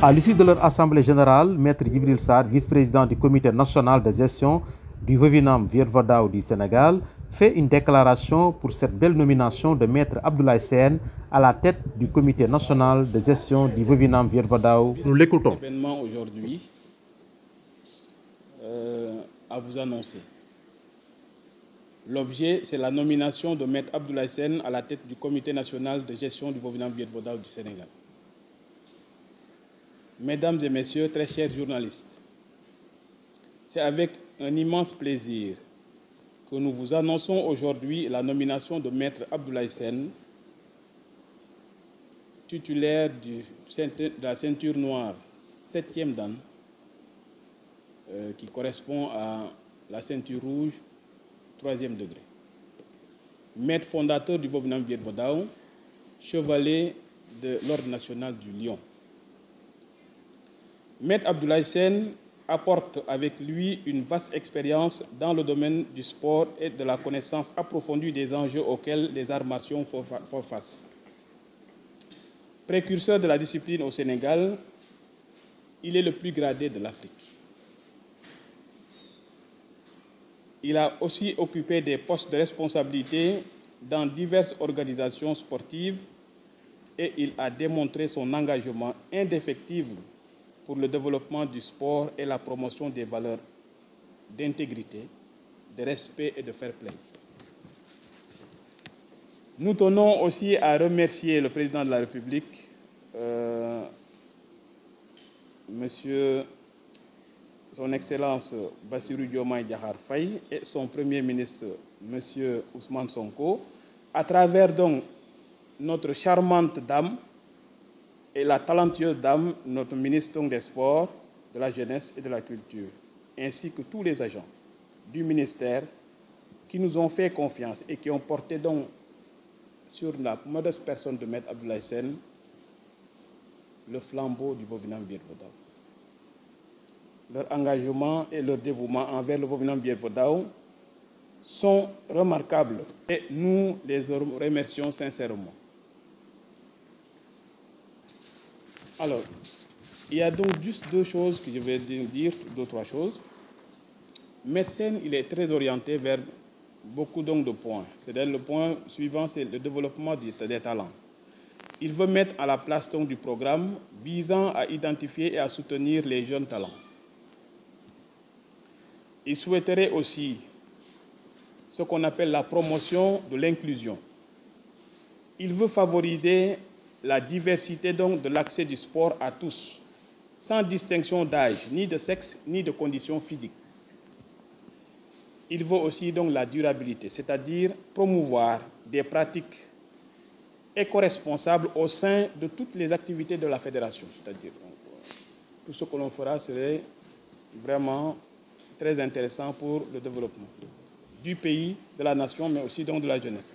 À l'issue de leur assemblée générale, Maître Djibril Sarr, vice-président du comité national de gestion du Vovinam Viet-Vodao du Sénégal, fait une déclaration pour cette belle nomination de Maître Abdoulaye Sène à la tête du comité national de gestion du Vovinam Viet-Vodao. Nous l'écoutons. Événement aujourd'hui à vous annoncer. L'objet, c'est la nomination de Maître Abdoulaye Sène à la tête du comité national de gestion du Vovinam Viet-Vodao du Sénégal. Mesdames et messieurs, très chers journalistes, c'est avec un immense plaisir que nous vous annonçons aujourd'hui la nomination de Maître Abdoulaye Sène, titulaire de la ceinture noire 7e dan, qui correspond à la ceinture rouge 3e degré. Maître fondateur du Vovinam Viet-Vodao, chevalier de l'Ordre national du Lion. Maître Abdoulaye Sène apporte avec lui une vaste expérience dans le domaine du sport et de la connaissance approfondie des enjeux auxquels les arts martiaux font face. Précurseur de la discipline au Sénégal, il est le plus gradé de l'Afrique. Il a aussi occupé des postes de responsabilité dans diverses organisations sportives et il a démontré son engagement indéfectible pour le développement du sport et la promotion des valeurs d'intégrité, de respect et de fair play. Nous tenons aussi à remercier le président de la République, Monsieur Son Excellence Bassirou Diomaye Diakhar Faye et son Premier ministre, Monsieur Ousmane Sonko, à travers donc notre charmante dame et la talentueuse dame, notre ministre des Sports, de la Jeunesse et de la Culture, ainsi que tous les agents du ministère qui nous ont fait confiance et qui ont porté donc sur la modeste personne de Maître Abdoulaye Sène le flambeau du Vovinam Viet-Vodao. Leur engagement et leur dévouement envers le Vovinam Viet-Vodao sont remarquables et nous les remercions sincèrement. Alors, il y a donc juste deux choses que je vais dire, deux, trois choses. Maître Sène, il est très orienté vers beaucoup donc de points. C'est-à-dire le point suivant, c'est le développement des talents. Il veut mettre à la place donc du programme visant à identifier et à soutenir les jeunes talents. Il souhaiterait aussi ce qu'on appelle la promotion de l'inclusion. Il veut favoriser la diversité donc de l'accès du sport à tous, sans distinction d'âge, ni de sexe, ni de conditions physiques. Il veut aussi donc la durabilité, c'est-à-dire promouvoir des pratiques éco-responsables au sein de toutes les activités de la fédération. C'est-à-dire tout ce que l'on fera serait vraiment très intéressant pour le développement du pays, de la nation, mais aussi donc de la jeunesse.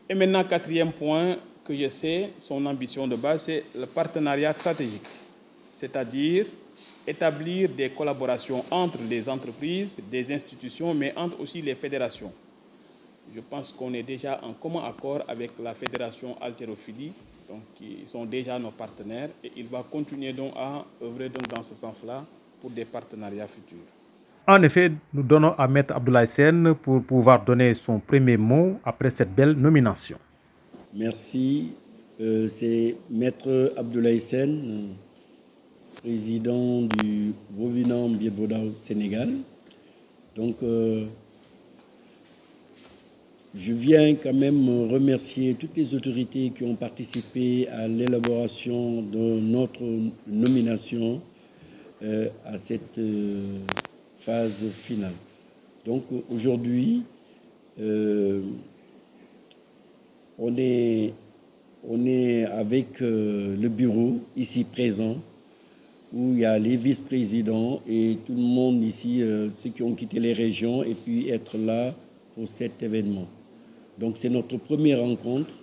Et maintenant, quatrième point que je sais, son ambition de base, c'est le partenariat stratégique, c'est-à-dire établir des collaborations entre les entreprises, des institutions, mais entre aussi les fédérations. Je pense qu'on est déjà en commun accord avec la fédération haltérophilie, donc qui sont déjà nos partenaires, et il va continuer donc à œuvrer donc dans ce sens-là pour des partenariats futurs. En effet, nous donnons à Maître Abdoulaye Sène pour pouvoir donner son premier mot après cette belle nomination. Merci. C'est Maître Abdoulaye Sène, président du Vovinam Viet-Vodao Sénégal. Donc, je viens quand même remercier toutes les autorités qui ont participé à l'élaboration de notre nomination à cette phase finale. Donc aujourd'hui, on est avec le bureau ici présent, où il y a les vice-présidents et tout le monde ici, ceux qui ont quitté les régions, et puis être là pour cet événement. Donc c'est notre première rencontre.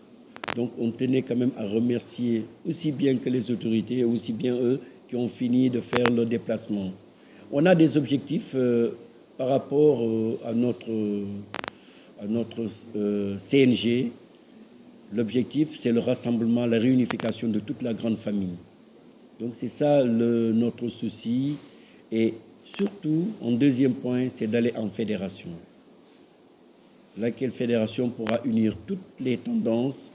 Donc on tenait quand même à remercier aussi bien que les autorités, et aussi bien eux qui ont fini de faire le déplacement. On a des objectifs par rapport à notre CNG L'objectif, c'est le rassemblement, la réunification de toute la grande famille. Donc c'est ça notre souci. Et surtout, en deuxième point, c'est d'aller en fédération. Laquelle fédération pourra unir toutes les tendances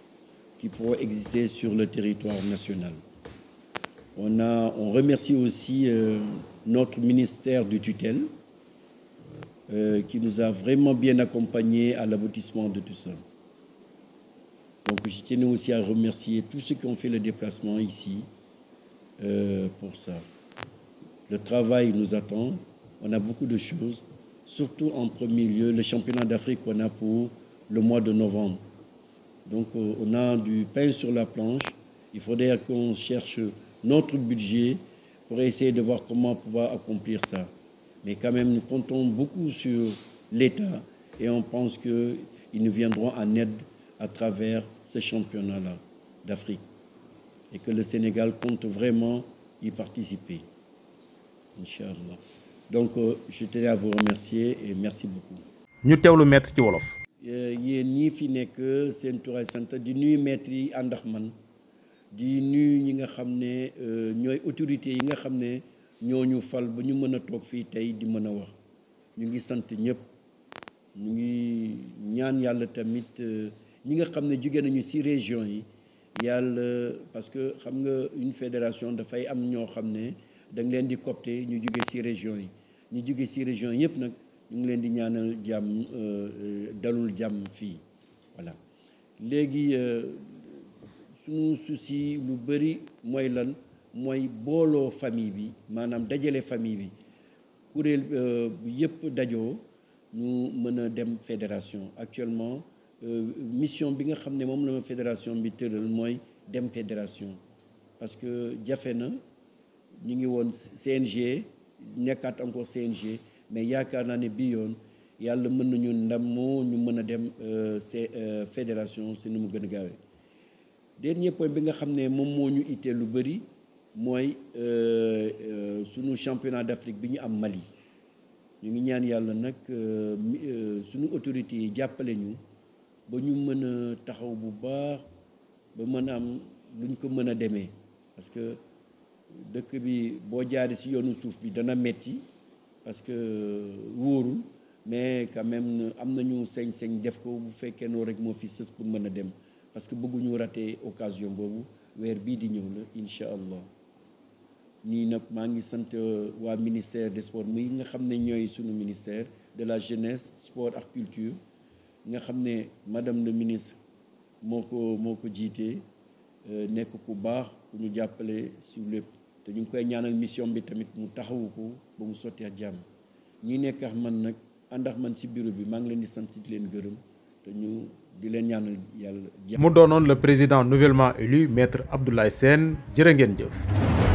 qui pourront exister sur le territoire national. On remercie aussi notre ministère de tutelle qui nous a vraiment bien accompagnés à l'aboutissement de tout ça. Donc je tenais aussi à remercier tous ceux qui ont fait le déplacement ici pour ça. Le travail nous attend, on a beaucoup de choses, surtout en premier lieu le championnat d'Afrique qu'on a pour le mois de novembre. Donc on a du pain sur la planche, il faudrait qu'on cherche notre budget pour essayer de voir comment pouvoir accomplir ça. Mais quand même, nous comptons beaucoup sur l'État et on pense qu'ils nous viendront en aide à travers ce championnat-là d'Afrique et que le Sénégal compte vraiment y participer. Inch'Allah. Donc, je tenais à vous remercier et merci beaucoup. ñu teewlu maître ci wolof. yéen ñii fi nekk seen tur ak sant di nuyu maître yi ànd ak man di nuyu ñi nga xam ne ñooy autorités yi nga xam ne ñoo ñu fal ba ñu mën a toog fii tey di mën a wax ñu ngi sant ñëpp ñu ngi ñaan yàlla tamit ñi nga xam ne jóge nañu ci région yi yàlla parce que xam nga une fédération dafay am ñoo xam ne da nga leen di copter ñu jóge ci région yi ñu jóge ci région yëpp nag ñu ngi leen di ñaanal jàmm dalul jàmm fii voilà léegi suñu souci lu bëri mooy lan mooy booloo famille bi maanaam dajale famille bi kuréel yëpp dajoo ñu mën a dem fédération actuellement mission bi nga xam ne moom la ma fédération bi tëral mooy dem fédération parce que jafe na ñu ngi woon CNG nekkaat encore CNG mais yaakaar naa ne bii yoon yàlla mën nañu ndam moo ñu mën a dem fédération si nu mu gën a gaawee dernier point bi nga xam ne moom moo ñu ittee lu bëri mooy sunu championnat d'Afrique bi ñu am Mali ñu ngi ñaan yàlla nag sunu autorités yi jàppale ñu ba ñu mën a taxaw bu baax ba mën a am lu ñu ko mën a demee parce que dëkk bi boo jaaree ci yoonu suuf bi dana metti parce que wóorul mais quand même am nañu sañ-sañ def ko bu fekkee noo rek moo fi sës pour mën a dem parce que bëgguñu rater occasion boobu weer bii di ñëw la incha allah nii nag maa ngi sant waa ministère des sports muy nga xam ne ñooy sunu ministère de la jeunesse sport ak culture nga xam ne madame le ministre moo ko jiitee nekk ku baax ku ñu jàppale si lépp te ñu ngi koy ñaanal mission bi tamit mu taxawu ko ba mu sotti ak jàmm ñi nekk ak man nag ànd ak man si bureau bi maa ngi leen di sant di leen gërëm te ñu di leen ñaanal yàlla. mu doonoon le président nouvellement élu maître Abdoulaye Sène jërë ngeen jëf.